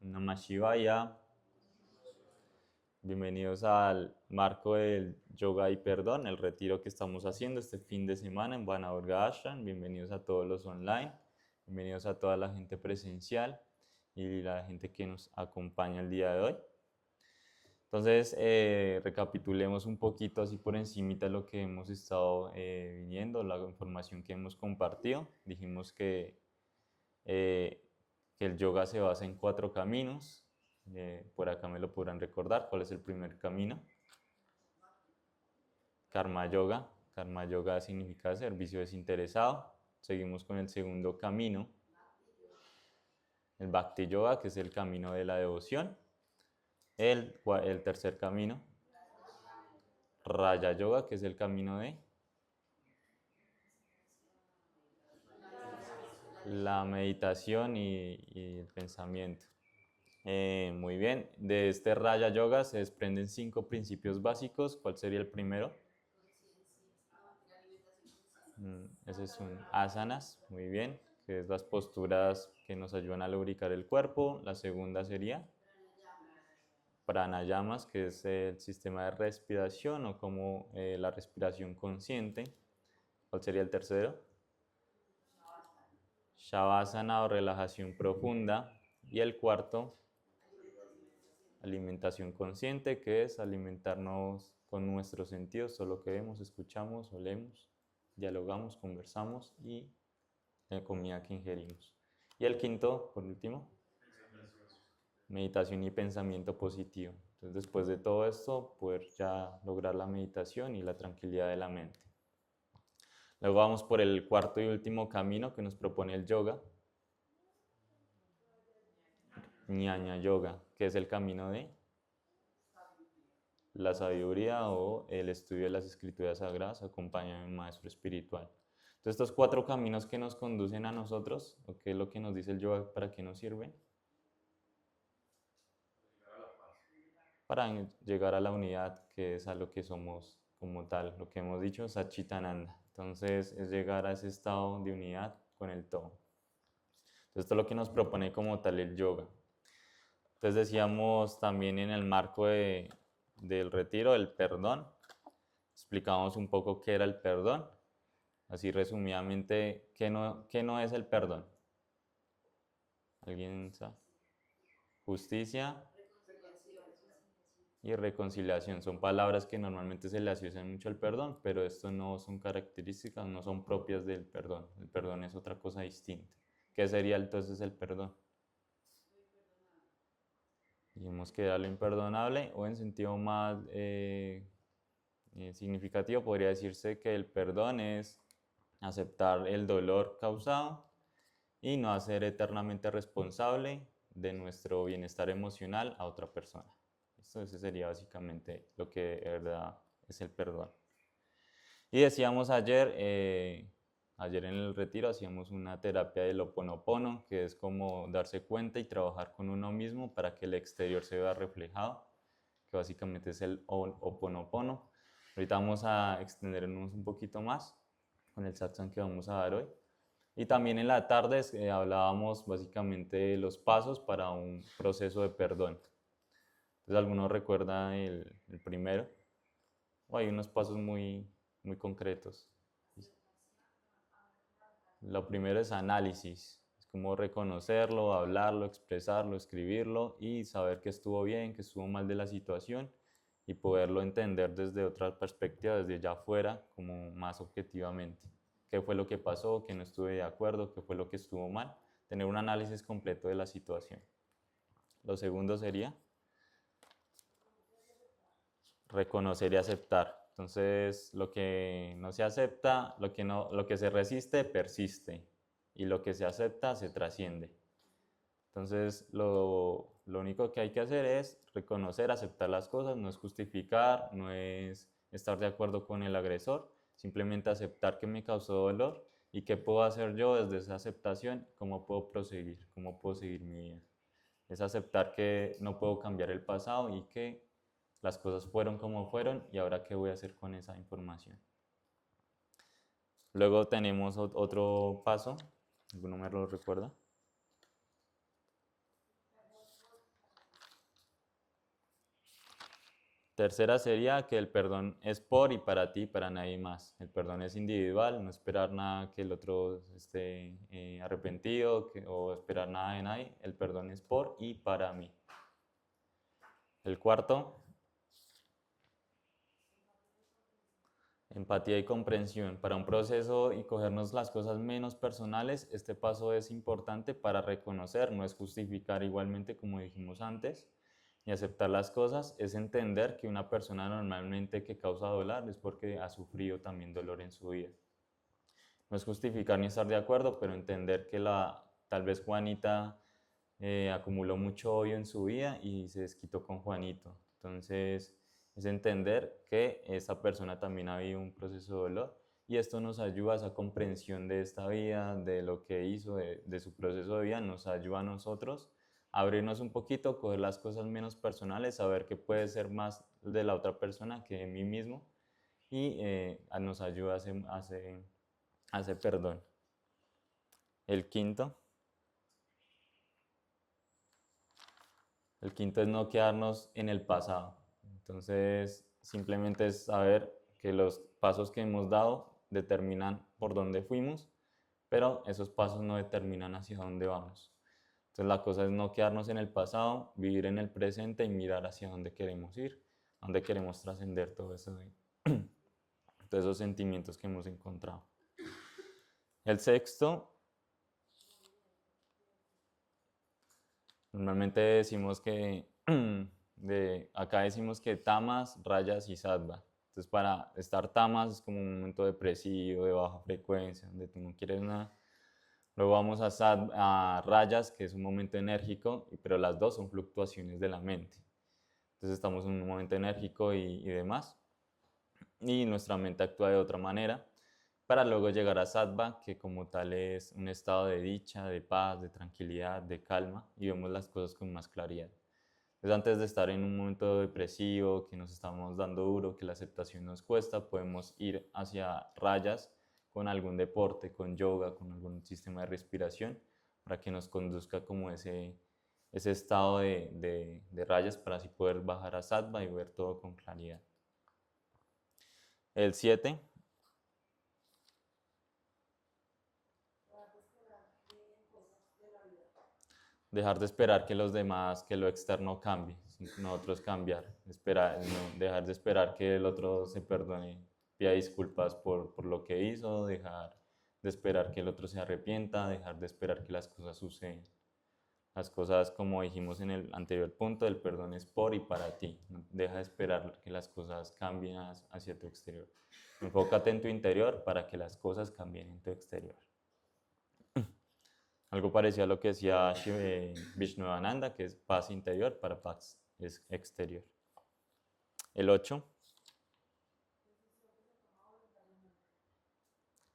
Namah Shivaya. Bienvenidos al marco del yoga y perdón, el retiro que estamos haciendo este fin de semana en Vanadurga Ashram. Bienvenidos a todos los online, bienvenidos a toda la gente presencial y la gente que nos acompaña el día de hoy. Entonces, recapitulemos un poquito así por encimita lo que hemos estado viendo, la información que hemos compartido. Dijimos eh, que el yoga se basa en 4 caminos. Por acá me lo podrán recordar. ¿Cuál es el primer camino? Karma Yoga. Karma Yoga significa servicio desinteresado. Seguimos con el segundo camino, el Bhakti Yoga, que es el camino de la devoción. El tercer camino, Raja Yoga, que es el camino de la meditación y el pensamiento. Muy bien, de este Raja Yoga se desprenden 5 principios básicos. ¿Cuál sería el primero? Ese es un asanas, muy bien, que es las posturas que nos ayudan a lubricar el cuerpo. La segunda sería pranayamas, que es el sistema de respiración o como la respiración consciente. ¿Cuál sería el tercero? Shavasana o relajación profunda. Y el cuarto, alimentación consciente, que es alimentarnos con nuestros sentidos, todo lo que vemos, escuchamos, olemos, dialogamos, conversamos y la comida que ingerimos. Y el quinto, por último, meditación y pensamiento positivo. Entonces, después de todo esto, poder ya lograr la meditación y la tranquilidad de la mente. Luego vamos por el cuarto y último camino que nos propone el yoga, Jnana Yoga, que es el camino de la sabiduría o el estudio de las escrituras sagradas acompañado de un maestro espiritual. Entonces, estos 4 caminos que nos conducen a nosotros, o qué es lo que nos dice el yoga, ¿para qué nos sirven? Para llegar a la unidad, que es a lo que somos como tal, lo que hemos dicho, Satchitananda. Entonces, es llegar a ese estado de unidad con el todo. Entonces, esto es lo que nos propone como tal el yoga. Entonces, decíamos también en el marco del retiro, el perdón. Explicamos un poco qué era el perdón. Así resumidamente, qué no es el perdón? ¿Alguien sabe? Justicia y reconciliación. Son palabras que normalmente se le asocian mucho al perdón, pero esto no son características, no son propias del perdón. El perdón es otra cosa distinta. ¿Qué sería entonces el perdón? Dijimos que era lo imperdonable, o en sentido más significativo podría decirse que el perdón es aceptar el dolor causado y no hacer eternamente responsable de nuestro bienestar emocional a otra persona. Ese sería básicamente lo que de verdad es el perdón. Y decíamos ayer en el retiro hacíamos una terapia del Ho Oponopono, que es como darse cuenta y trabajar con uno mismo para que el exterior se vea reflejado, que básicamente es el Ho Oponopono. Ahorita vamos a extendernos un poquito más con el satsang que vamos a dar hoy. Y también en la tarde hablábamos básicamente de los pasos para un proceso de perdón. Entonces, ¿alguno recuerda el primero? O hay unos pasos muy concretos. Lo primero es análisis. Es como reconocerlo, hablarlo, expresarlo, escribirlo y saber que estuvo bien, que estuvo mal de la situación y poderlo entender desde otra perspectiva, desde allá afuera, como más objetivamente. ¿Qué fue lo que pasó? ¿Qué no estuve de acuerdo? ¿Qué fue lo que estuvo mal? Tener un análisis completo de la situación. Lo segundo sería reconocer y aceptar. Entonces, lo que no se acepta, lo que se resiste, persiste. Y lo que se acepta, se trasciende. Entonces, lo único que hay que hacer es reconocer, aceptar las cosas, no es justificar, no es estar de acuerdo con el agresor, simplemente aceptar que me causó dolor y qué puedo hacer yo desde esa aceptación, cómo puedo proseguir, cómo puedo seguir mi vida. Es aceptar que no puedo cambiar el pasado y que las cosas fueron como fueron y ahora qué voy a hacer con esa información. Luego tenemos otro paso, ¿alguno me lo recuerda? Tercera sería que el perdón es por y para ti, para nadie más. El perdón es individual, no esperar nada que el otro esté arrepentido o esperar nada de nadie. El perdón es por y para mí. El cuarto, empatía y comprensión. Para un proceso y cogernos las cosas menos personales, este paso es importante para reconocer, no es justificar igualmente como dijimos antes, y aceptar las cosas, es entender que una persona normalmente que causa dolor es porque ha sufrido también dolor en su vida. No es justificar ni estar de acuerdo, pero entender que tal vez Juanita acumuló mucho odio en su vida y se desquitó con Juanito. Entonces, es entender que esa persona también ha vivido un proceso de dolor y esto nos ayuda a esa comprensión de esta vida, de lo que hizo, de su proceso de vida, nos ayuda a nosotros a abrirnos un poquito, coger las cosas menos personales, saber que puede ser más de la otra persona que de mí mismo y nos ayuda a ese perdón. El quinto. El quinto es no quedarnos en el pasado. Entonces, simplemente es saber que los pasos que hemos dado determinan por dónde fuimos, pero esos pasos no determinan hacia dónde vamos. Entonces, la cosa es no quedarnos en el pasado, vivir en el presente y mirar hacia dónde queremos ir, dónde queremos trascender todo eso todos esos sentimientos que hemos encontrado. El sexto, normalmente decimos que acá decimos que tamas, rayas y sattva. Entonces para estar tamas es como un momento depresivo, de baja frecuencia, donde tú no quieres nada. Luego vamos a rayas, que es un momento enérgico, pero las dos son fluctuaciones de la mente. Entonces estamos en un momento enérgico y demás. Y nuestra mente actúa de otra manera para luego llegar a sattva, que como tal es un estado de dicha, de paz, de tranquilidad, de calma y vemos las cosas con más claridad. Entonces, antes de estar en un momento depresivo, que nos estamos dando duro, que la aceptación nos cuesta, podemos ir hacia rayas con algún deporte, con yoga, con algún sistema de respiración, para que nos conduzca como ese estado de rayas para así poder bajar a sattva y ver todo con claridad. El 7. Dejar de esperar que los demás, que lo externo cambie, nosotros cambiar, dejar de esperar que el otro se perdone, pida disculpas por lo que hizo, dejar de esperar que el otro se arrepienta, dejar de esperar que las cosas sucedan. Las cosas, como dijimos en el anterior punto, el perdón es por y para ti. Deja de esperar que las cosas cambien hacia tu exterior. Enfócate en tu interior para que las cosas cambien en tu exterior. Algo parecido a lo que decía Vishnuvananda, que es paz interior para paz exterior. El 8.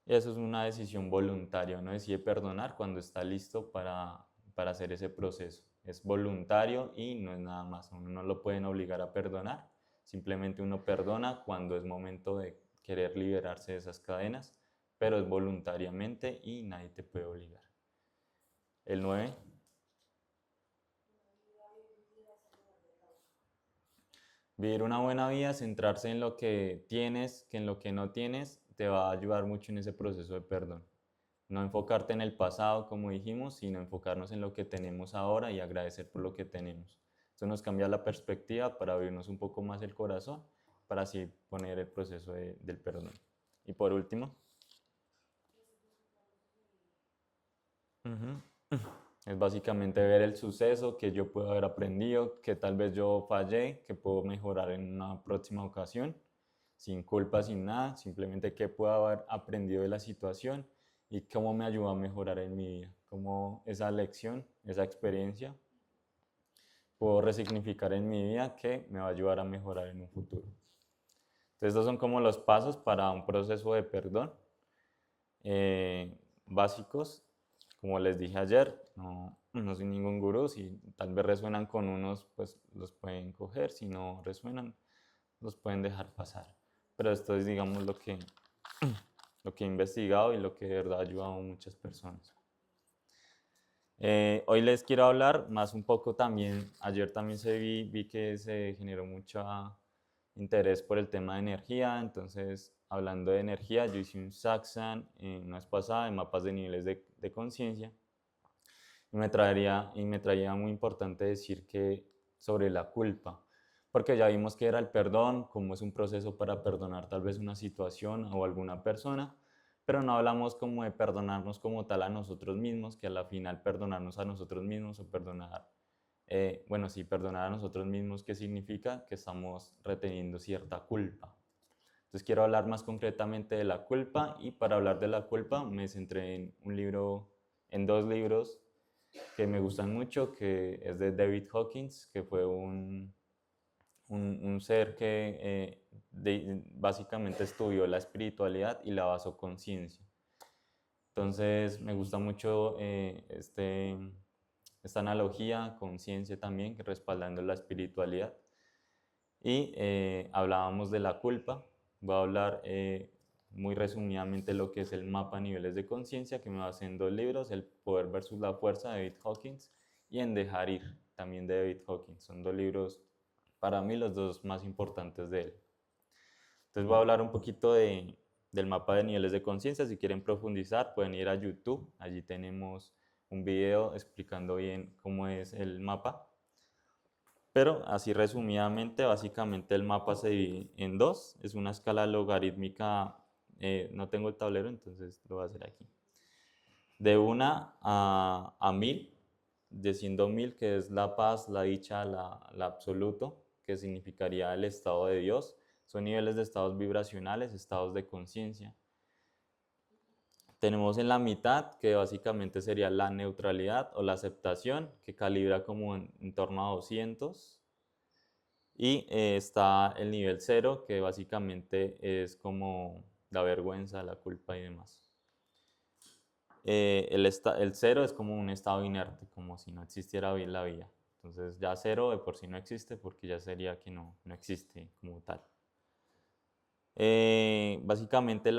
Eso es una decisión voluntaria. Uno decide perdonar cuando está listo para hacer ese proceso. Es voluntario y no es nada más. Uno no lo pueden obligar a perdonar. Simplemente uno perdona cuando es momento de querer liberarse de esas cadenas, pero es voluntariamente y nadie te puede obligar. El 9. Vivir una buena vida, centrarse en lo que tienes, que en lo que no tienes, te va a ayudar mucho en ese proceso de perdón. No enfocarte en el pasado, como dijimos, sino enfocarnos en lo que tenemos ahora y agradecer por lo que tenemos. Eso nos cambia la perspectiva para abrirnos un poco más el corazón, para así poner el proceso del perdón. Y por último, es básicamente ver el suceso que yo puedo haber aprendido, que tal vez yo fallé, que puedo mejorar en una próxima ocasión, sin culpa, sin nada, simplemente qué puedo haber aprendido de la situación y cómo me ayudó a mejorar en mi vida, cómo esa lección, esa experiencia, puedo resignificar en mi vida que me va a ayudar a mejorar en un futuro. Entonces, estos son como los pasos para un proceso de perdón básicos. Como les dije ayer, no soy ningún gurú, si tal vez resuenan con unos, pues los pueden coger, si no resuenan, los pueden dejar pasar. Pero esto es, digamos, lo que he investigado y lo que de verdad ha ayudado a muchas personas. Hoy les quiero hablar más un poco también, ayer también vi que se generó interés por el tema de energía. Entonces, hablando de energía, yo hice un Saxan una vez pasada de mapas de niveles de conciencia. Y me traía muy importante decir que sobre la culpa, porque ya vimos que era el perdón, cómo es un proceso para perdonar tal vez una situación o alguna persona, pero no hablamos como de perdonarnos como tal a nosotros mismos, que a la final perdonarnos a nosotros mismos o perdonar, bueno, sí, perdonar a nosotros mismos, ¿qué significa? Que estamos reteniendo cierta culpa. Entonces quiero hablar más concretamente de la culpa, y para hablar de la culpa me centré en dos libros que me gustan mucho, que es de David Hawkins, que fue un ser que básicamente estudió la espiritualidad y la basó con ciencia. Entonces me gusta mucho esta analogía con ciencia también, respaldando la espiritualidad. Y hablábamos de la culpa. Voy a hablar muy resumidamente lo que es el mapa a niveles de conciencia, que me basé en dos libros, El poder versus la fuerza de David Hawkins y En dejar ir, también de David Hawkins. Son dos libros, para mí, los dos más importantes de él. Entonces voy a hablar un poquito del mapa de niveles de conciencia. Si quieren profundizar, pueden ir a YouTube. Allí tenemos un video explicando bien cómo es el mapa. Pero así resumidamente, básicamente el mapa se divide en dos. Es una escala logarítmica. No tengo el tablero, entonces lo voy a hacer aquí. De 1 a 1000, siendo 1000, que es la paz, la dicha, la absoluto, que significaría el estado de Dios. Son niveles de estados vibracionales, estados de conciencia. Tenemos en la mitad, que básicamente sería la neutralidad o la aceptación, que calibra como en torno a 200. Y está el nivel 0, que básicamente es como la vergüenza, la culpa y demás. El 0 es como un estado inerte, como si no existiera la vida. Entonces ya 0 de por sí no existe, porque ya sería que no existe como tal. Básicamente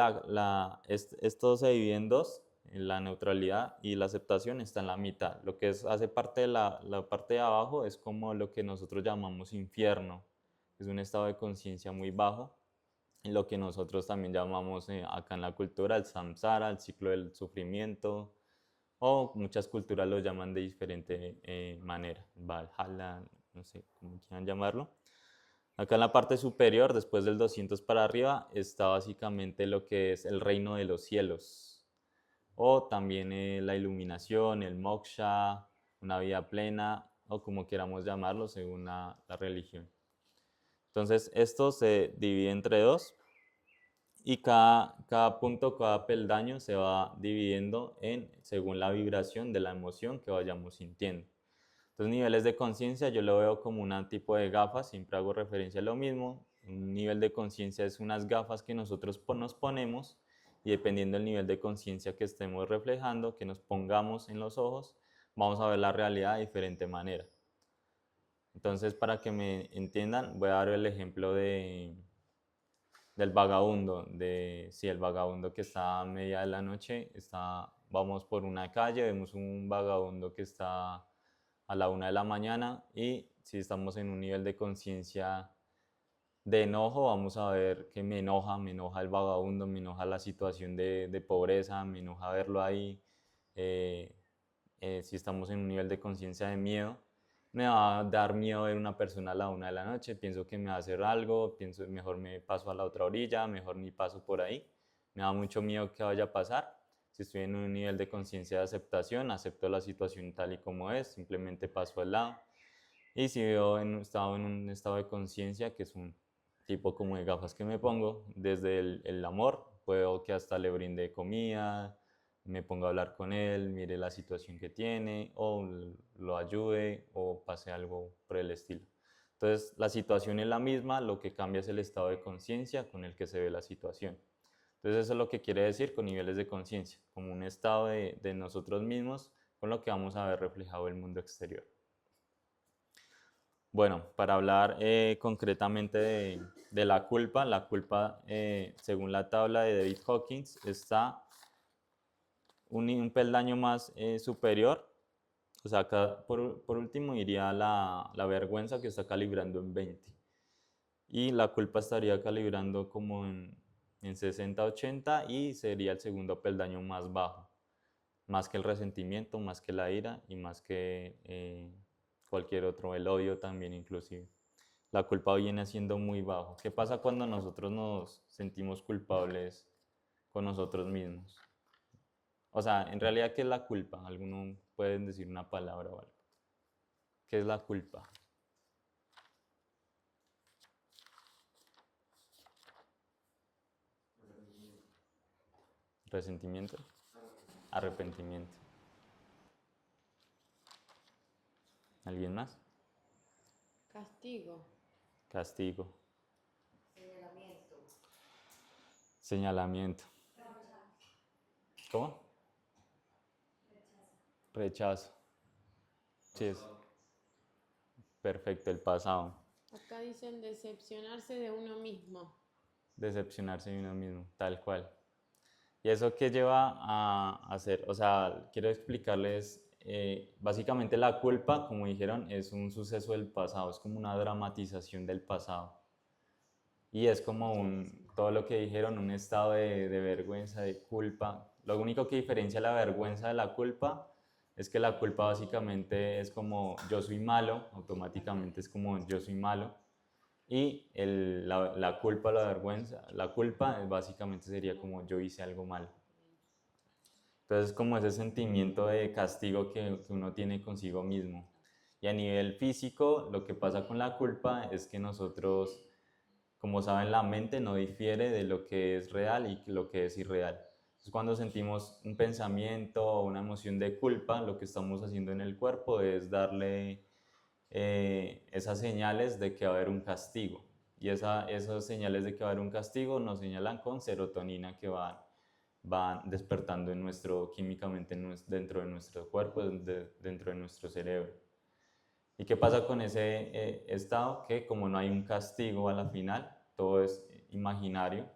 esto se divide en dos. La neutralidad y la aceptación está en la mitad. Lo que hace parte de la parte de abajo es como lo que nosotros llamamos infierno. Es un estado de conciencia muy bajo, y lo que nosotros también llamamos acá en la cultura el samsara, el ciclo del sufrimiento, o muchas culturas lo llaman de diferente manera, Valhalla, no sé cómo quieran llamarlo. Acá en la parte superior, después del 200 para arriba, está básicamente lo que es el reino de los cielos, o también la iluminación, el moksha, una vida plena, o como queramos llamarlo según la religión. Entonces esto se divide entre dos, y cada punto, cada peldaño se va dividiendo según la vibración de la emoción que vayamos sintiendo. Entonces, niveles de conciencia yo lo veo como un tipo de gafas, siempre hago referencia a lo mismo. Un nivel de conciencia es unas gafas que nosotros nos ponemos, y dependiendo del nivel de conciencia que estemos reflejando, que nos pongamos en los ojos, vamos a ver la realidad de diferente manera. Entonces, para que me entiendan, voy a dar el ejemplo del vagabundo, el vagabundo que está a media de la noche, vamos por una calle, vemos un vagabundo que está a la 1 de la mañana, y si estamos en un nivel de conciencia de enojo, vamos a ver que me enoja el vagabundo, me enoja la situación de pobreza, me enoja verlo ahí. Si estamos en un nivel de conciencia de miedo, me va a dar miedo ver una persona a la 1 de la noche, pienso que me va a hacer algo, pienso mejor me paso a la otra orilla, mejor ni paso por ahí, me da mucho miedo que vaya a pasar. Si estoy en un nivel de conciencia de aceptación, acepto la situación tal y como es, simplemente paso al lado. Y si veo en un estado de conciencia, que es un tipo como de gafas que me pongo, desde el amor, puedo que hasta le brinde comida, me ponga a hablar con él, mire la situación que tiene, o lo ayude, o pase algo por el estilo. Entonces, la situación es la misma, lo que cambia es el estado de conciencia con el que se ve la situación. Entonces, eso es lo que quiere decir con niveles de conciencia, como un estado de nosotros mismos con lo que vamos a ver reflejado el mundo exterior. Bueno, para hablar concretamente de la culpa, según la tabla de David Hawkins, está un peldaño más superior. O sea, acá por último iría la vergüenza, que está calibrando en 20. y la culpa estaría calibrando como en 60-80 y sería el segundo peldaño más bajo, más que el resentimiento, más que la ira y más que cualquier otro, el odio también inclusive. La culpa viene siendo muy bajo. ¿Qué pasa cuando nosotros nos sentimos culpables con nosotros mismos? O sea, en realidad, ¿qué es la culpa? Algunos pueden decir una palabra o algo. ¿Qué es la culpa? Resentimiento, arrepentimiento. ¿Alguien más? Castigo. Castigo. Señalamiento. ¿Cómo? Rechazo. Sí, es perfecto, el pasado. Acá dicen decepcionarse de uno mismo. Decepcionarse de uno mismo, tal cual. ¿Y eso qué lleva a hacer? O sea, quiero explicarles, básicamente la culpa, como dijeron, es un suceso del pasado, es como una dramatización del pasado. Y es como todo lo que dijeron, un estado de vergüenza, de culpa. Lo único que diferencia la vergüenza de la culpa es que la culpa básicamente es como yo soy malo, automáticamente es como yo soy malo. Y la culpa, la vergüenza, la culpa básicamente sería como yo hice algo mal. Entonces, como ese sentimiento de castigo que uno tiene consigo mismo. Y a nivel físico, lo que pasa con la culpa es que nosotros, como saben, la mente no difiere de lo que es real y lo que es irreal. Entonces, cuando sentimos un pensamiento o una emoción de culpa, lo que estamos haciendo en el cuerpo es darle esas señales de que va a haber un castigo. Y esas señales de que va a haber un castigo nos señalan con serotonina que van despertando químicamente dentro de nuestro cuerpo, dentro de nuestro cerebro. ¿Y qué pasa con ese estado? Que como no hay un castigo a la final, todo es imaginario,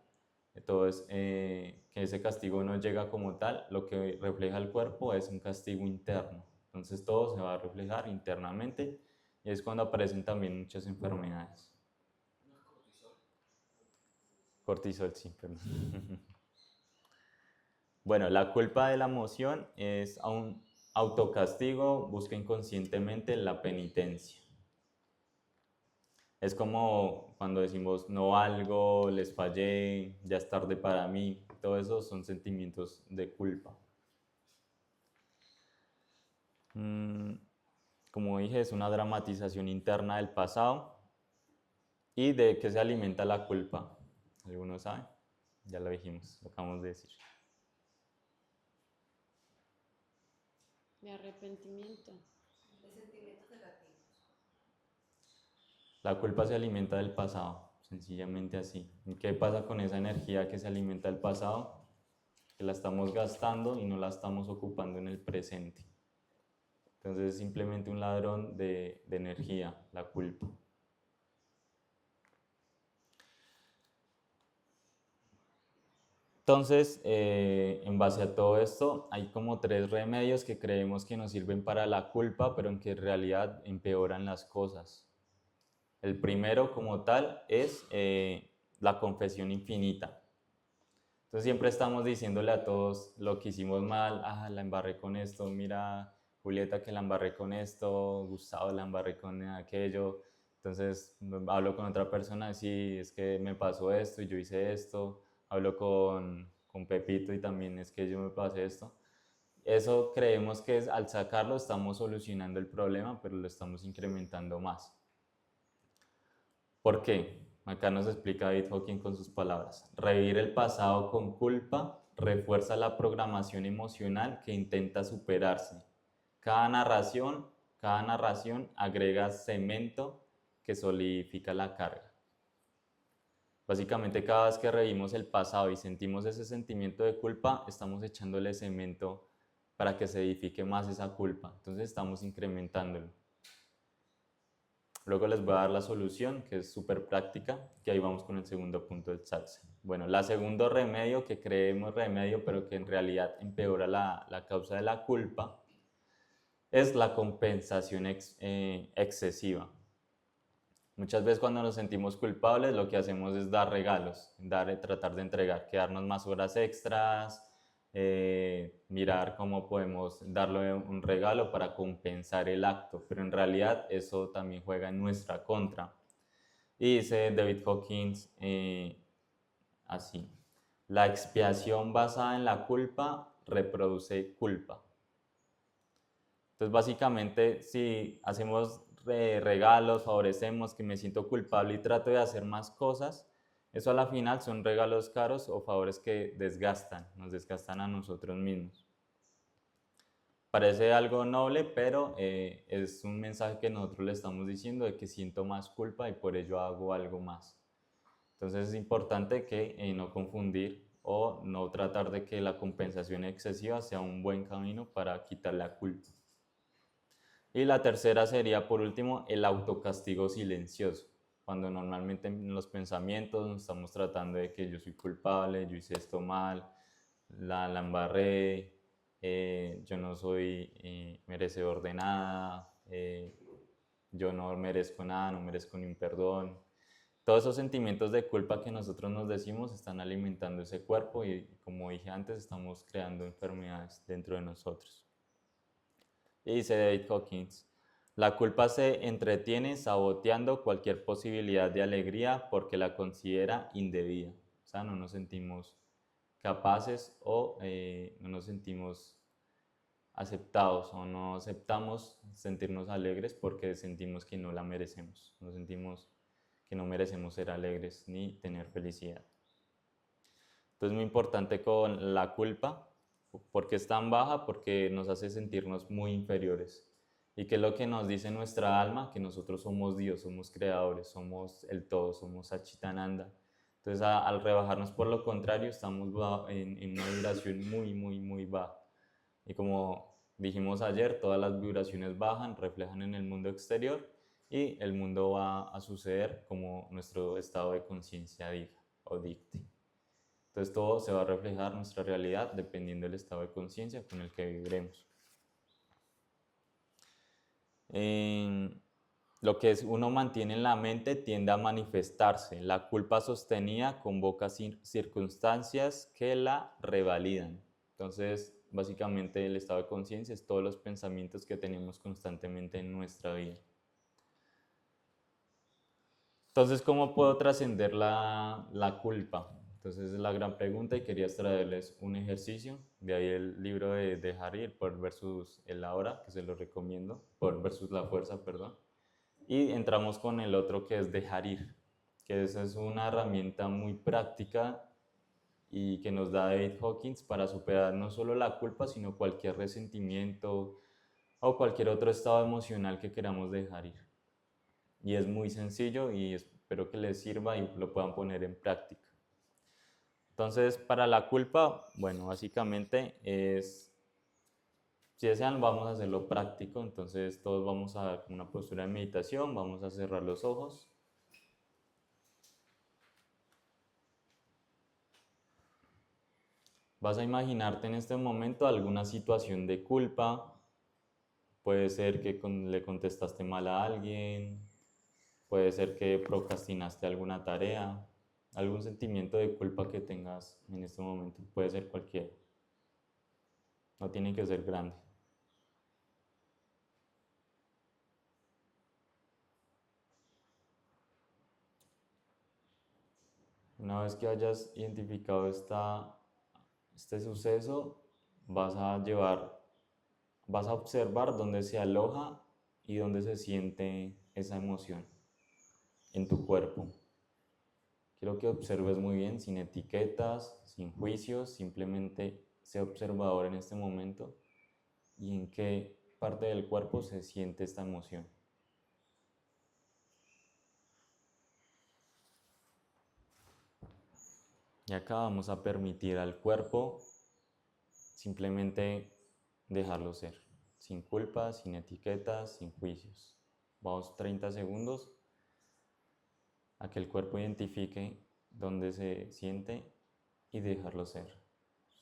todo es que ese castigo no llega como tal, lo que refleja el cuerpo es un castigo interno. Entonces todo se va a reflejar internamente y es cuando aparecen también muchas enfermedades. Cortisol, sí, perdón. Bueno, la culpa de la emoción es a un autocastigo, busca inconscientemente la penitencia. Es como cuando decimos no valgo, les fallé, ya es tarde para mí. Todo eso son sentimientos de culpa. Como dije, es una dramatización interna del pasado. ¿Y de qué se alimenta la culpa? ¿Algunos saben? Ya lo dijimos, lo acabamos de decir. De arrepentimiento. La culpa se alimenta del pasado, sencillamente así. ¿Y qué pasa con esa energía que se alimenta del pasado? Que la estamos gastando y no la estamos ocupando en el presente. Entonces es simplemente un ladrón de energía, la culpa. Entonces, en base a todo esto, hay como 3 remedios que creemos que nos sirven para la culpa, pero en que en realidad empeoran las cosas. El primero, como tal, es la confesión infinita. Entonces siempre estamos diciéndole a todos lo que hicimos mal, la embarré con esto, mira Julieta que la embarré con esto, Gustavo la embarré con aquello. Entonces hablo con otra persona, sí, es que me pasó esto y yo hice esto. Hablo con Pepito y también es que yo me pasé esto. Eso creemos que al sacarlo estamos solucionando el problema, pero lo estamos incrementando más. ¿Por qué? Acá nos explica David Hawking con sus palabras. Revivir el pasado con culpa refuerza la programación emocional que intenta superarse. Cada narración agrega cemento que solidifica la carga. Básicamente cada vez que revivimos el pasado y sentimos ese sentimiento de culpa, estamos echándole cemento para que se edifique más esa culpa. Entonces estamos incrementándolo. Luego les voy a dar la solución, que es súper práctica, que ahí vamos con el segundo punto del Saxe. Bueno, el segundo remedio, que creemos remedio, pero que en realidad empeora la causa de la culpa, es la compensación excesiva. Muchas veces cuando nos sentimos culpables lo que hacemos es dar regalos, tratar de entregar, quedarnos más horas extras, mirar cómo podemos darle un regalo para compensar el acto, pero en realidad eso también juega en nuestra contra. Y dice David Hawkins así, la expiación basada en la culpa reproduce culpa. Entonces, básicamente, si hacemos regalos, favorecemos que me siento culpable y trato de hacer más cosas, eso a la final son regalos caros o favores que desgastan, nos desgastan a nosotros mismos. Parece algo noble, pero es un mensaje que nosotros le estamos diciendo de que siento más culpa y por ello hago algo más. Entonces es importante que no confundir o no tratar de que la compensación excesiva sea un buen camino para quitar la culpa. Y la tercera sería, por último, el autocastigo silencioso. Cuando normalmente en los pensamientos nos estamos tratando de que yo soy culpable, yo hice esto mal, la embarré, yo no soy merecedor de nada, yo no merezco nada, no merezco ni un perdón. Todos esos sentimientos de culpa que nosotros nos decimos están alimentando ese cuerpo y, como dije antes, estamos creando enfermedades dentro de nosotros. Y dice David Hawkins, la culpa se entretiene saboteando cualquier posibilidad de alegría porque la considera indebida. O sea, no nos sentimos capaces o no nos sentimos aceptados o no aceptamos sentirnos alegres porque sentimos que no la merecemos. No sentimos que no merecemos ser alegres ni tener felicidad. Entonces es muy importante con la culpa. ¿Por qué es tan baja? Porque nos hace sentirnos muy inferiores. ¿Y qué es lo que nos dice nuestra alma? Que nosotros somos Dios, somos creadores, somos el todo, somos Satchitananda. Entonces al rebajarnos por lo contrario estamos en una vibración muy, muy, muy baja. Y como dijimos ayer, todas las vibraciones bajan, reflejan en el mundo exterior y el mundo va a suceder como nuestro estado de conciencia diga o dicte. Entonces todo se va a reflejar nuestra realidad dependiendo del estado de conciencia con el que viviremos. Lo que uno mantiene en la mente tiende a manifestarse. La culpa sostenida convoca circunstancias que la revalidan. Entonces, básicamente el estado de conciencia es todos los pensamientos que tenemos constantemente en nuestra vida. Entonces, ¿cómo puedo trascender la culpa? Entonces, es la gran pregunta y quería traerles un ejercicio. De ahí el libro de Dejar ir, Poder versus el ahora, que se lo recomiendo, Poder versus la fuerza, perdón. Y entramos con el otro que es dejar ir, que esa es una herramienta muy práctica y que nos da David Hawkins para superar no solo la culpa, sino cualquier resentimiento o cualquier otro estado emocional que queramos dejar ir. Y es muy sencillo y espero que les sirva y lo puedan poner en práctica. Entonces, para la culpa, bueno, básicamente es, si desean, vamos a hacerlo práctico. Entonces, todos vamos a dar una postura de meditación, vamos a cerrar los ojos. Vas a imaginarte en este momento alguna situación de culpa. Puede ser que le contestaste mal a alguien, puede ser que procrastinaste alguna tarea, algún sentimiento de culpa que tengas en este momento, puede ser cualquiera. No tiene que ser grande. Una vez que hayas identificado este suceso, vas a observar dónde se aloja y dónde se siente esa emoción en tu cuerpo. Quiero que observes muy bien, sin etiquetas, sin juicios, simplemente sé observador en este momento y en qué parte del cuerpo se siente esta emoción. Y acá vamos a permitir al cuerpo simplemente dejarlo ser, sin culpas, sin etiquetas, sin juicios. Vamos 30 segundos a que el cuerpo identifique dónde se siente y dejarlo ser,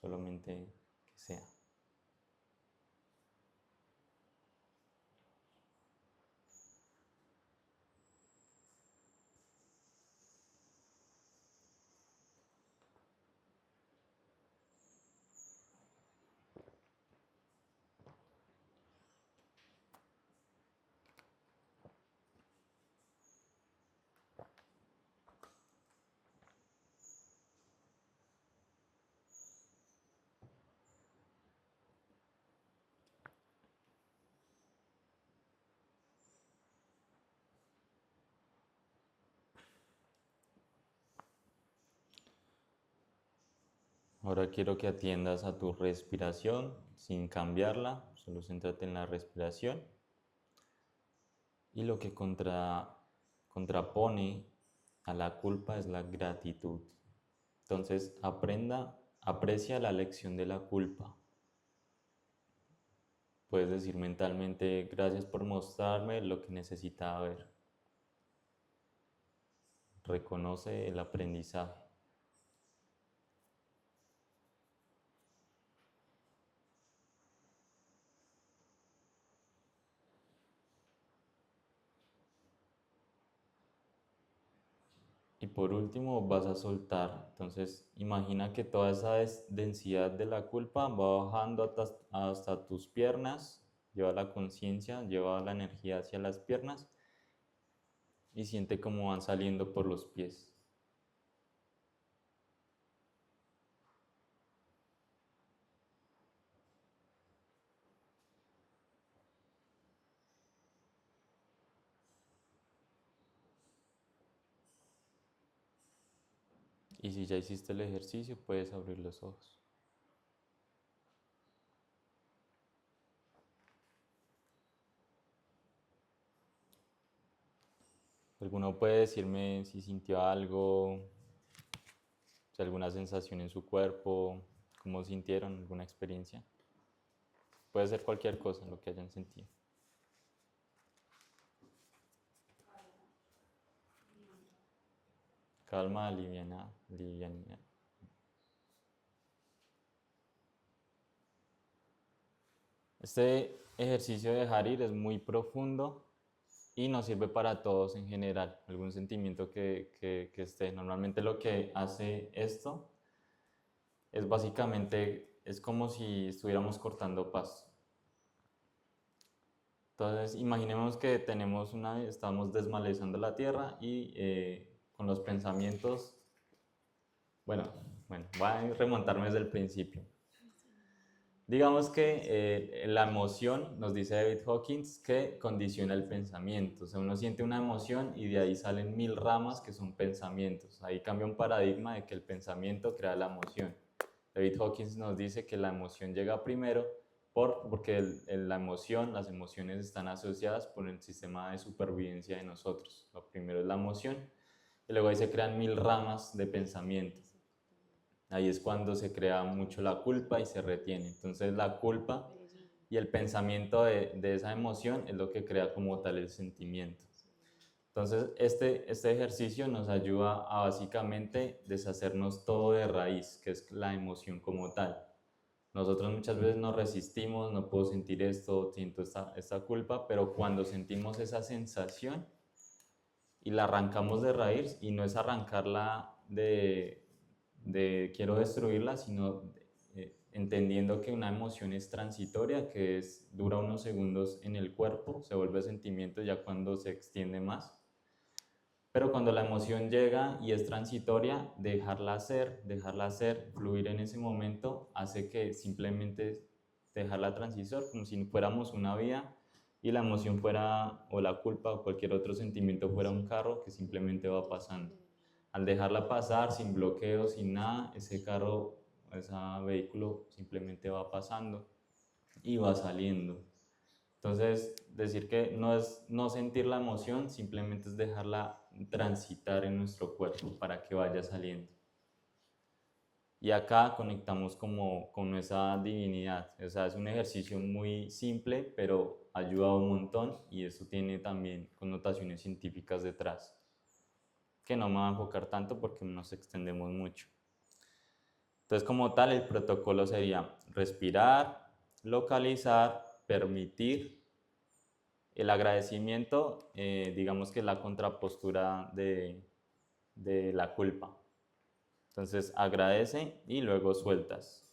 solamente que sea. Ahora quiero que atiendas a tu respiración sin cambiarla, solo céntrate en la respiración. Y lo que contrapone a la culpa es la gratitud. Entonces, aprecia la lección de la culpa. Puedes decir mentalmente, gracias por mostrarme lo que necesitaba ver. Reconoce el aprendizaje. Y por último vas a soltar. Entonces imagina que toda esa densidad de la culpa va bajando hasta tus piernas. Lleva la conciencia, lleva la energía hacia las piernas y siente cómo van saliendo por los pies. Y si ya hiciste el ejercicio, puedes abrir los ojos. ¿Alguno puede decirme si sintió algo, si alguna sensación en su cuerpo, cómo sintieron, alguna experiencia? Puede ser cualquier cosa lo que hayan sentido. Calma, livianidad. Este ejercicio de dejar ir es muy profundo y nos sirve para todos en general. Algún sentimiento que esté. Normalmente lo que hace esto es básicamente, es como si estuviéramos cortando pasto. Entonces, imaginemos que estamos desmalezando la tierra y con los pensamientos, bueno, voy a remontarme desde el principio. Digamos que la emoción, nos dice David Hawkins, que condiciona el pensamiento. O sea, uno siente una emoción y de ahí salen 1000 ramas que son pensamientos. Ahí cambia un paradigma de que el pensamiento crea la emoción. David Hawkins nos dice que la emoción llega primero porque las emociones están asociadas por el sistema de supervivencia de nosotros. Lo primero es la emoción y luego ahí se crean 1000 ramas de pensamiento. Ahí es cuando se crea mucho la culpa y se retiene. Entonces la culpa y el pensamiento de esa emoción es lo que crea como tal el sentimiento. Entonces este ejercicio nos ayuda a básicamente deshacernos todo de raíz, que es la emoción como tal. Nosotros muchas veces nos resistimos, no puedo sentir esto, siento esta culpa, pero cuando sentimos esa sensación y la arrancamos de raíz, y no es arrancarla de quiero destruirla, sino entendiendo que una emoción es transitoria, que dura unos segundos en el cuerpo, se vuelve sentimiento ya cuando se extiende más. Pero cuando la emoción llega y es transitoria, dejarla ser, fluir en ese momento, hace que simplemente dejarla transitar, como si fuéramos una vía y la emoción fuera, o la culpa o cualquier otro sentimiento fuera un carro que simplemente va pasando. Al dejarla pasar sin bloqueo, sin nada, ese carro, ese vehículo simplemente va pasando y va saliendo. Entonces, decir que no es no sentir la emoción, simplemente es dejarla transitar en nuestro cuerpo para que vaya saliendo. Y acá conectamos como con esa divinidad. O sea, es un ejercicio muy simple, pero ayuda un montón y eso tiene también connotaciones científicas detrás, que no me voy a enfocar tanto porque nos extendemos mucho. Entonces, como tal, el protocolo sería respirar, localizar, permitir. El agradecimiento, digamos que es la contrapostura de la culpa. Entonces agradece y luego sueltas.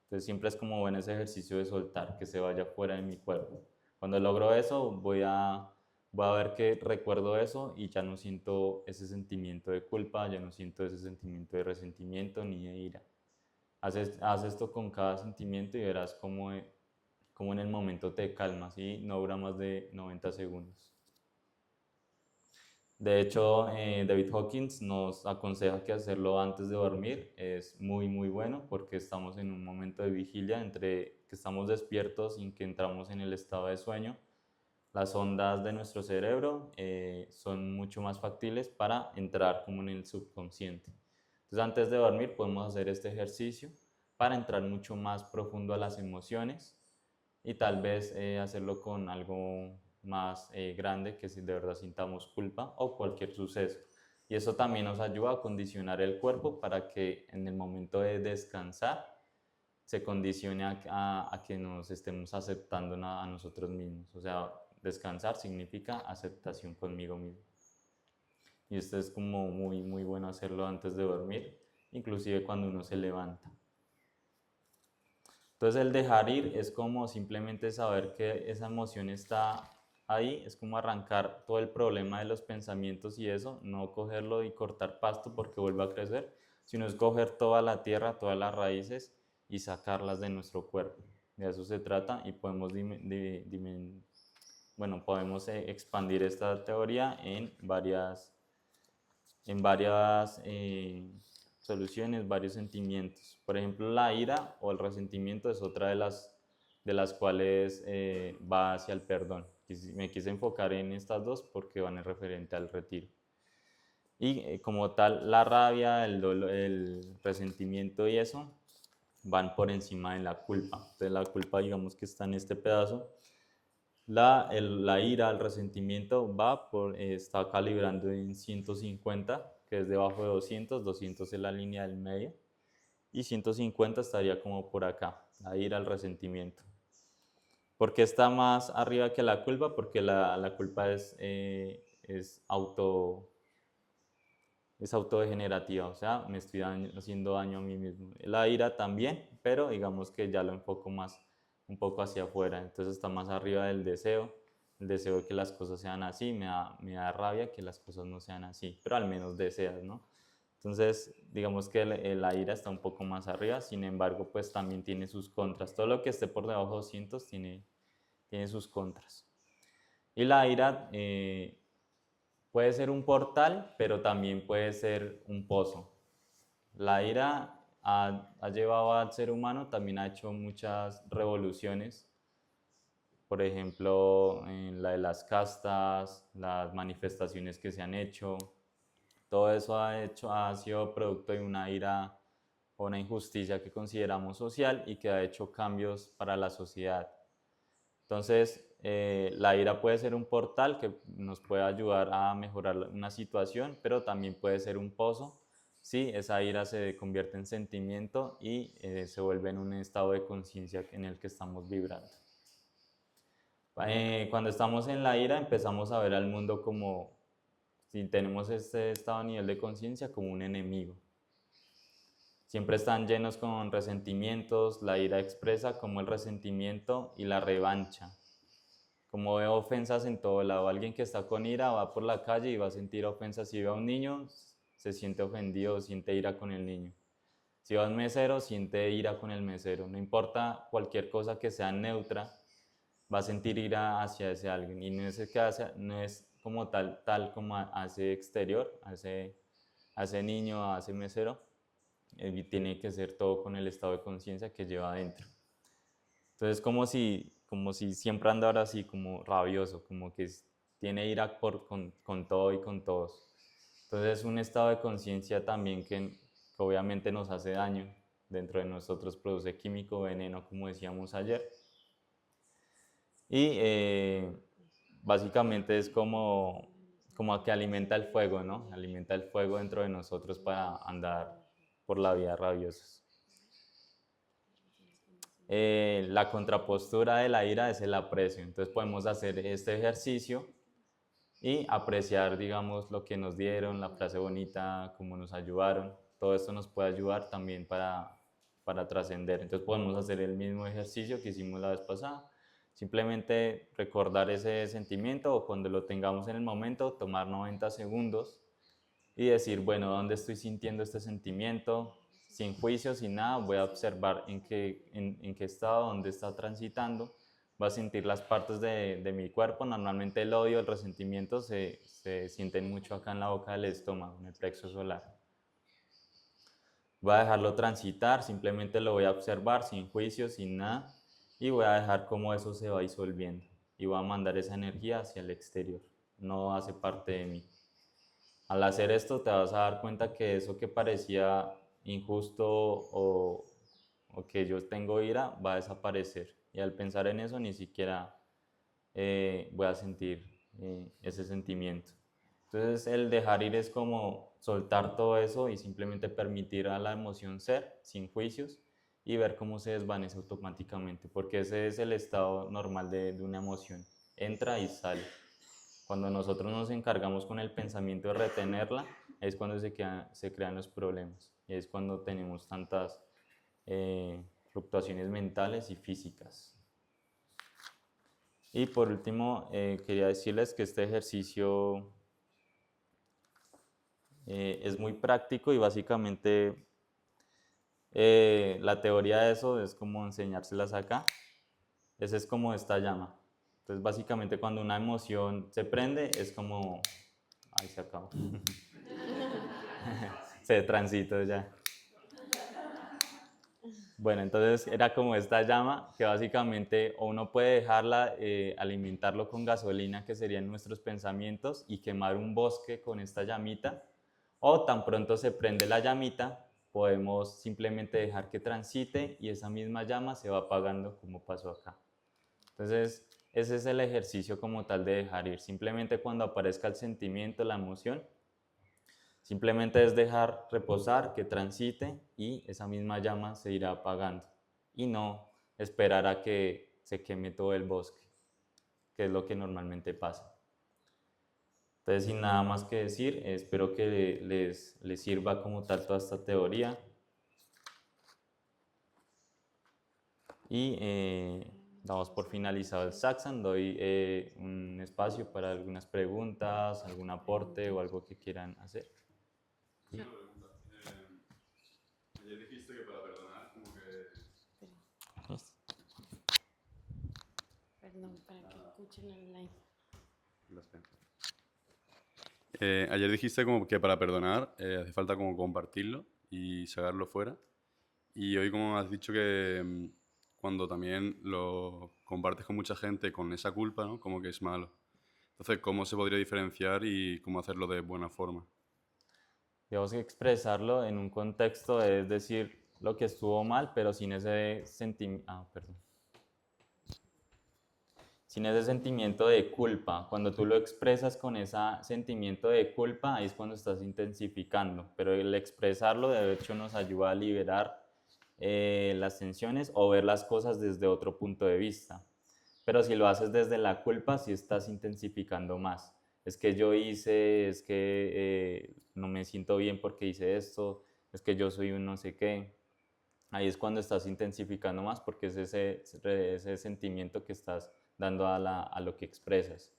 Entonces siempre es como buen ese ejercicio de soltar, que se vaya fuera de mi cuerpo. Cuando logro eso, voy a ver que recuerdo eso y ya no siento ese sentimiento de culpa, ya no siento ese sentimiento de resentimiento ni de ira. Haz esto con cada sentimiento y verás cómo en el momento te calmas y no dura más de 90 segundos. De hecho, David Hawkins nos aconseja que hacerlo antes de dormir es muy, muy bueno porque estamos en un momento de vigilia entre que estamos despiertos y que entramos en el estado de sueño. Las ondas de nuestro cerebro son mucho más factibles para entrar como en el subconsciente. Entonces, antes de dormir podemos hacer este ejercicio para entrar mucho más profundo a las emociones y tal vez hacerlo con algo más grande que si de verdad sintamos culpa o cualquier suceso. Y eso también nos ayuda a condicionar el cuerpo para que en el momento de descansar se condicione a que nos estemos aceptando a nosotros mismos. O sea, descansar significa aceptación conmigo mismo. Y esto es como muy, muy bueno hacerlo antes de dormir, inclusive cuando uno se levanta. Entonces el dejar ir es como simplemente saber que esa emoción está ahí, es como arrancar todo el problema de los pensamientos y eso, no cogerlo y cortar pasto porque vuelva a crecer, sino es coger toda la tierra, todas las raíces y sacarlas de nuestro cuerpo. De eso se trata y podemos, podemos expandir esta teoría en varias soluciones, varios sentimientos. Por ejemplo, la ira o el resentimiento es otra de las cuales va hacia el perdón. Me quise enfocar en estas dos porque van en referente al retiro. Y como tal, la rabia, el resentimiento y eso van por encima de la culpa. Entonces la culpa, digamos que está en este pedazo. La ira, el resentimiento está calibrando en 150, que es debajo de 200, 200 es la línea del medio, y 150 estaría como por acá, la ira, el resentimiento. ¿Por qué está más arriba que la culpa? Porque la culpa es autodegenerativa, o sea, me estoy haciendo daño a mí mismo. La ira también, pero digamos que ya lo enfoco más un poco hacia afuera, entonces está más arriba del deseo, el deseo de que las cosas sean así, me da rabia que las cosas no sean así, pero al menos deseas, ¿no? Entonces, digamos que la ira está un poco más arriba, sin embargo, pues también tiene sus contras. Todo lo que esté por debajo de 200 tiene sus contras. Y la ira puede ser un portal, pero también puede ser un pozo. La ira ha llevado al ser humano, también ha hecho muchas revoluciones. Por ejemplo, en la de las castas, las manifestaciones que se han hecho, todo eso ha sido producto de una ira o una injusticia que consideramos social y que ha hecho cambios para la sociedad. Entonces, la ira puede ser un portal que nos puede ayudar a mejorar una situación, pero también puede ser un pozo si esa ira se convierte en sentimiento y se vuelve en un estado de conciencia en el que estamos vibrando. Cuando estamos en la ira empezamos a ver al mundo como, si tenemos este estado a nivel de conciencia, como un enemigo. Siempre están llenos con resentimientos, la ira expresa como el resentimiento y la revancha. Como veo ofensas en todo lado, alguien que está con ira va por la calle y va a sentir ofensas. Si ve a un niño, se siente ofendido, siente ira con el niño. Si va a un mesero, siente ira con el mesero. No importa cualquier cosa que sea neutra, va a sentir ira hacia ese alguien. Y no es como tal como hace exterior, a ese niño, a ese mesero. Tiene que ser todo con el estado de conciencia que lleva adentro. Entonces, como si siempre andara así, como rabioso, como que tiene ira con todo y con todos. Entonces, es un estado de conciencia también que obviamente nos hace daño. Dentro de nosotros produce químico, veneno, como decíamos ayer. Y básicamente es como que alimenta el fuego, ¿no? Alimenta el fuego dentro de nosotros para andar por la vida rabiosos. La contrapostura de la ira es el aprecio. Entonces podemos hacer este ejercicio y apreciar, digamos, lo que nos dieron, la frase bonita, cómo nos ayudaron. Todo esto nos puede ayudar también para trascender. Entonces podemos hacer el mismo ejercicio que hicimos la vez pasada. Simplemente recordar ese sentimiento o cuando lo tengamos en el momento, tomar 90 segundos y decir, bueno, ¿dónde estoy sintiendo este sentimiento? Sin juicio, sin nada, voy a observar en qué estado, dónde está transitando, voy a sentir las partes de mi cuerpo. Normalmente el odio, el resentimiento se sienten mucho acá en la boca del estómago, en el plexo solar. Voy a dejarlo transitar, simplemente lo voy a observar sin juicio, sin nada, y voy a dejar cómo eso se va disolviendo. Y voy a mandar esa energía hacia el exterior, no hace parte de mí. Al hacer esto te vas a dar cuenta que eso que parecía injusto o que yo tengo ira va a desaparecer. Y al pensar en eso ni siquiera voy a sentir ese sentimiento. Entonces el dejar ir es como soltar todo eso y simplemente permitir a la emoción ser sin juicios y ver cómo se desvanece automáticamente, porque ese es el estado normal de una emoción. Entra y sale. Cuando nosotros nos encargamos con el pensamiento de retenerla, es cuando se crean los problemas y es cuando tenemos tantas fluctuaciones mentales y físicas. Y por último, quería decirles que este ejercicio es muy práctico y básicamente la teoría de eso es como enseñárselas acá. Esa es como esta llama. Entonces básicamente cuando una emoción se prende es como... Ahí se acabó. Se transito ya. Bueno, entonces era como esta llama que básicamente o uno puede dejarla, alimentarlo con gasolina, que serían nuestros pensamientos, y quemar un bosque con esta llamita, o tan pronto se prende la llamita, podemos simplemente dejar que transite y esa misma llama se va apagando como pasó acá. Entonces, ese es el ejercicio como tal de dejar ir. Simplemente cuando aparezca el sentimiento, la emoción, simplemente es dejar reposar, que transite y esa misma llama se irá apagando. Y no esperar a que se queme todo el bosque, que es lo que normalmente pasa. Entonces, sin nada más que decir, espero que les sirva como tal toda esta teoría. Y damos por finalizado el Saxon. Doy un espacio para algunas preguntas, algún aporte o algo que quieran hacer. Una pregunta. Ayer dijiste que para perdonar, como que... Perdón, para que escuchen el live. Ayer dijiste como que para perdonar hace falta como compartirlo y sacarlo fuera. Y hoy como has dicho que cuando también lo compartes con mucha gente con esa culpa, ¿no? Como que es malo. Entonces, ¿cómo se podría diferenciar y cómo hacerlo de buena forma? Digamos que expresarlo en un contexto es decir lo que estuvo mal, pero sin ese sin ese sentimiento de culpa. Cuando tú lo expresas con ese sentimiento de culpa, ahí es cuando estás intensificando. Pero el expresarlo, de hecho, nos ayuda a liberar las tensiones o ver las cosas desde otro punto de vista. Pero si lo haces desde la culpa, sí estás intensificando más. Es que yo hice, es que no me siento bien porque hice esto, es que yo soy un no sé qué. Ahí es cuando estás intensificando más porque es ese sentimiento que estás dando a lo que expresas.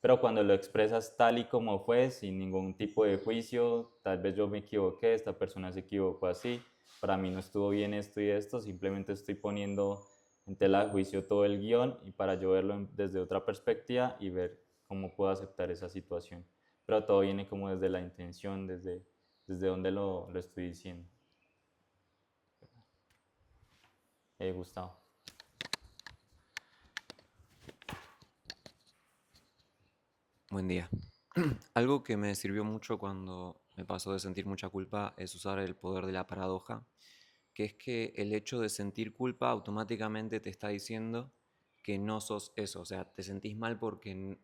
Pero cuando lo expresas tal y como fue, sin ningún tipo de juicio, tal vez yo me equivoqué, esta persona se equivocó así, para mí no estuvo bien esto y esto, simplemente estoy poniendo en tela de juicio todo el guión y para yo verlo desde otra perspectiva y ver cómo puedo aceptar esa situación. Pero todo viene como desde la intención, desde donde lo estoy diciendo. Gustavo. Buen día. Algo que me sirvió mucho cuando me pasó de sentir mucha culpa es usar el poder de la paradoja, que es que el hecho de sentir culpa automáticamente te está diciendo que no sos eso, o sea, te sentís mal porque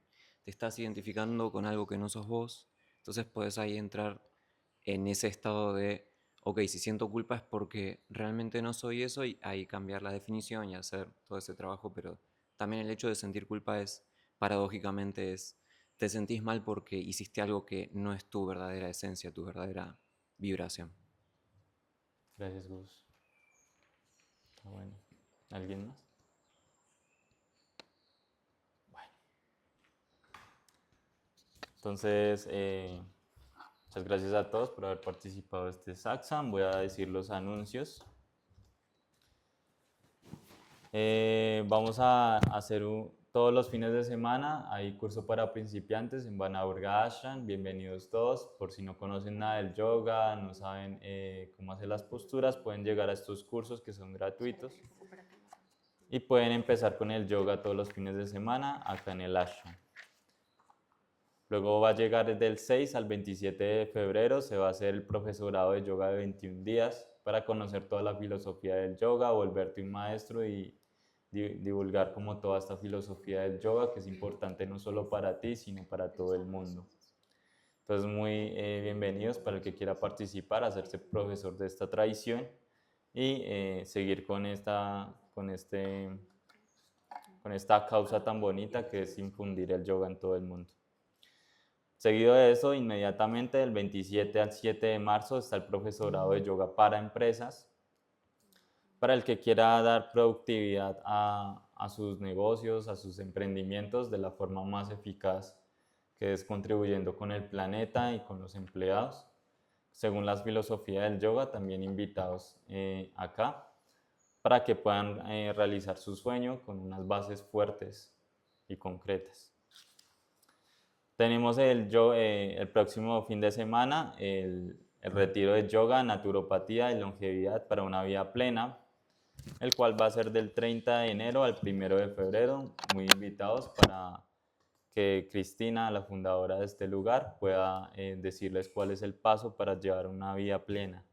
te estás identificando con algo que no sos vos, entonces puedes ahí entrar en ese estado de, ok, si siento culpa es porque realmente no soy eso y ahí cambiar la definición y hacer todo ese trabajo, pero también el hecho de sentir culpa es, paradójicamente es, te sentís mal porque hiciste algo que no es tu verdadera esencia, tu verdadera vibración. Gracias, Gus. Está bueno. ¿Alguien más? Bueno. Entonces, muchas gracias a todos por haber participado de este Saxam. Voy a decir los anuncios. Vamos a hacer todos los fines de semana, hay curso para principiantes en Vanaburga Ashram, bienvenidos todos. Por si no conocen nada del yoga, no saben cómo hacer las posturas, pueden llegar a estos cursos que son gratuitos y pueden empezar con el yoga todos los fines de semana acá en el ashram. Luego va a llegar desde el 6 al 27 de febrero, se va a hacer el profesorado de yoga de 21 días para conocer toda la filosofía del yoga, volverte un maestro y divulgar como toda esta filosofía del yoga que es importante no solo para ti, sino para todo el mundo. Entonces muy bienvenidos para el que quiera participar, hacerse profesor de esta tradición y seguir con esta causa tan bonita que es infundir el yoga en todo el mundo. Seguido de eso, inmediatamente del 27 al 7 de marzo está el profesorado de yoga para empresas, para el que quiera dar productividad a sus negocios, a sus emprendimientos de la forma más eficaz, que es contribuyendo con el planeta y con los empleados. Según la filosofía del yoga, también invitados acá, para que puedan realizar su sueño con unas bases fuertes y concretas. Tenemos el próximo fin de semana el retiro de yoga, naturopatía y longevidad para una vida plena, el cual va a ser del 30 de enero al 1 de febrero. Muy invitados para que Cristina, la fundadora de este lugar, pueda decirles cuál es el paso para llevar una vida plena.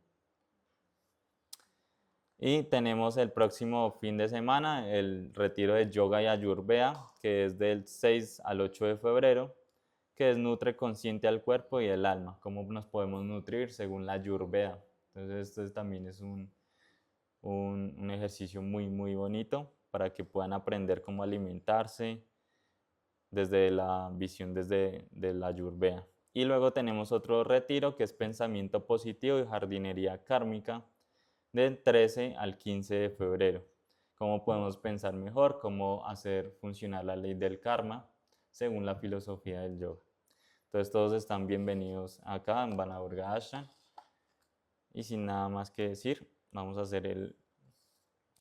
Y tenemos el próximo fin de semana el retiro de yoga y ayurveda, que es del 6 al 8 de febrero, que es nutre consciente al cuerpo y el alma. ¿Cómo nos podemos nutrir según la ayurveda? Entonces esto también es un ejercicio muy, muy bonito para que puedan aprender cómo alimentarse desde la visión de la ayurveda. Y luego tenemos otro retiro que es pensamiento positivo y jardinería kármica del 13 al 15 de febrero. Cómo podemos pensar mejor, cómo hacer funcionar la ley del karma según la filosofía del yoga. Entonces todos están bienvenidos acá en Vanaburga Ashram. Y sin nada más que decir, vamos a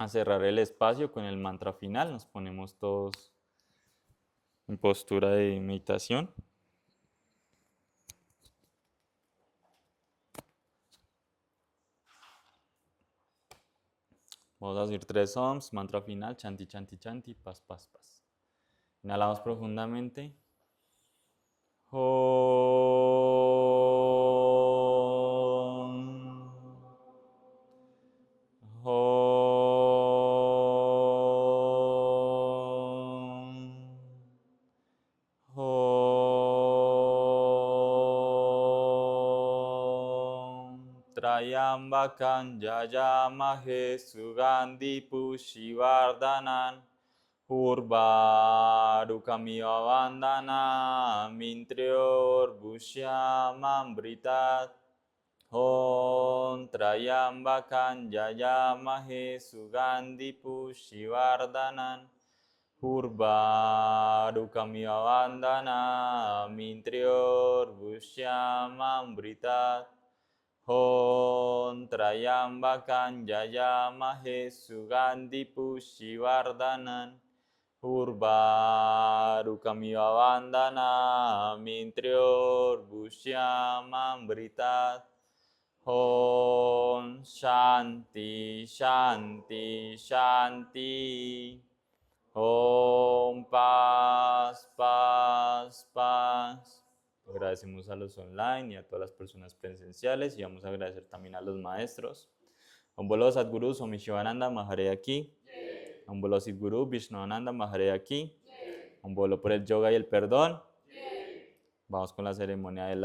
cerrar el espacio con el mantra final. Nos ponemos todos en postura de meditación. Vamos a decir 3 ohms, mantra final, chanti, chanti, chanti, paz, paz, paz. Inhalamos profundamente. Trayambakan jayamahe sugandhi pushivardhanan Urvarukamiva vandana mintrior bhushyamambritat Om Trayambakan jayamahe sugandhi pushivardhanan Urvarukamiva vandana mintrior bhushyamambritat Om Trayambakan jayamahe sugandhi pushivardhanan Urvarukamiva vandana mintrior bhushyamambritat Om Shanti Shanti Shanti Om Paz Paz Paz. Agradecemos a los online y a todas las personas presenciales y vamos a agradecer también a los maestros. Om Bolo Sadguru Swami Shivananda Maharaj Ki. Om Bolo Sadguru Vishnuananda Maharaj Ki. Om Bolo por el yoga y el perdón. Vamos con la ceremonia del